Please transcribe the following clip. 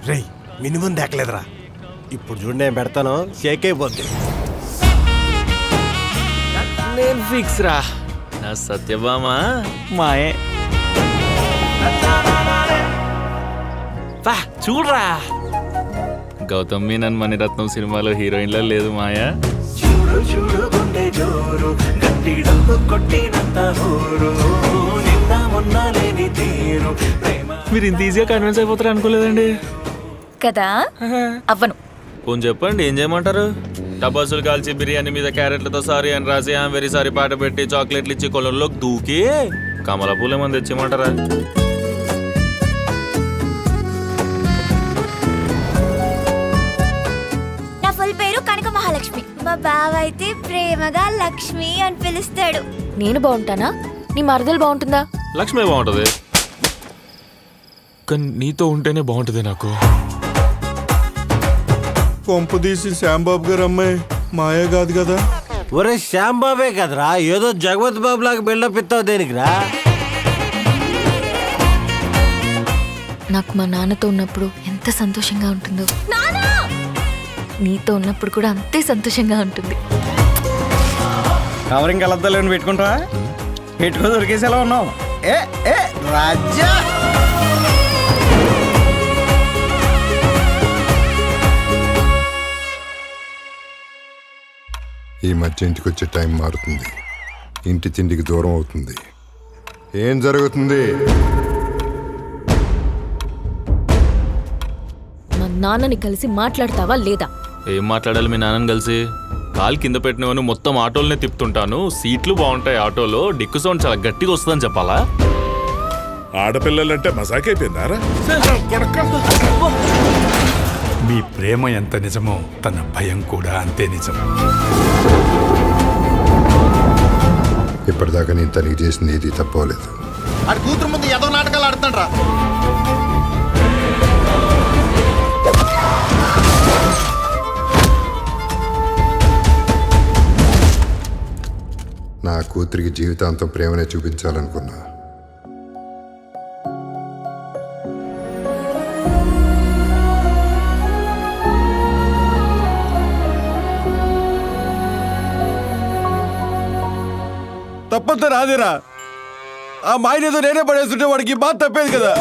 రేయ్ మినిమం దాకలేదురా. ఇప్పుడు చూడు నేను పెడతాను, షేక్ అయిపోద్ది. నేను ఫిక్స్ రా. నా సత్యభామ మాయే. చూడరా, గౌతమ్ మీనన్ మణిరత్నం సినిమాలో హీరోయిన్లో లేదు మాయా. మీరు ఇంత ఈజీగా కన్విన్స్ అయిపోతారు అనుకోలేదండి కదా. అవ్వను. పోనీ చెప్పండి, ఏం చేయమంటారు? టపాసులు కాల్చి బిర్యానీ మీద క్యారెట్లతో సారీ అని రాసి ఐఎమ్ వెరీ సారీ పాట పెట్టి చాక్లెట్లు ఇచ్చి కొలంలోకి దూకి కమల పూలు ఏమని తెచ్చేయమంటారా? నా ఫుల్ పేరు కనక మహాలక్ష్మి. మా బావ అయితే ప్రేమగా లక్ష్మి అని పిలుస్తాడు. నేను బాగుంటానా? నీ మరదలు బాగుంటుందా? లక్ష్మి బాగుంటది, కానీ నీతో ఉంటేనే బాగుంటది నాకు. కొంపు తీసి శ్యాంబాబు గారు అమ్మాయి మాయా కాదు కదా? ఒరే శ్యాంబాబే కదరా, ఏదో జగవత్ బాబు లాగా బిల్డప్ ఇస్తావు దేనికిరా? నాకు మా నాన్నతో ఉన్నప్పుడు ఎంత సంతోషంగా ఉంటుందో, నీతో ఉన్నప్పుడు కూడా అంతే సంతోషంగా ఉంటుంది. కవరింగ్ కలద్దాలని పెట్టుకుంటా పెట్టుకో దొరికేసేలా ఉన్నావు. ఏ ఏ రాజా ఈ మధ్య ఇంటికి వచ్చే టైం మారుతుంది, ఇంటి తిండికి దూరం అవుతుంది. ఏం జరుగుతుంది? మా నాన్నని కలిసి మాట్లాడతావా లేదా? ఏం మాట్లాడాలి మీ నాన్నని కలిసి? కాలు కింద పెట్టినవని మొత్తం ఆటోలనే తిప్పుతుంటాను, సీట్లు బాగుంటాయి ఆటోలో, డిక్కు సౌండ్ చాలా గట్టిగా వస్తుందని చెప్పాలా? ఆడపిల్లలంటే మజాకైపోయిందారా? మీ ప్రేమ ఎంత నిజమో తన భయం కూడా అంతే నిజం. ఇప్పటిదాకా నేను తనిఖీ చేసింది ఏది తప్పలేదు. ఆడు కూతురు ముందు ఏదో నాటకాలు ఆడుతాడ్రా. నా కూతురికి జీవితాంతం ప్రేమనే చూపించాలనుకున్నా. తప్పంతా రాదేరా. ఆ మాయనేదో నేనే పడేస్తుంటే వాడికి బాధ తప్పేది కదా.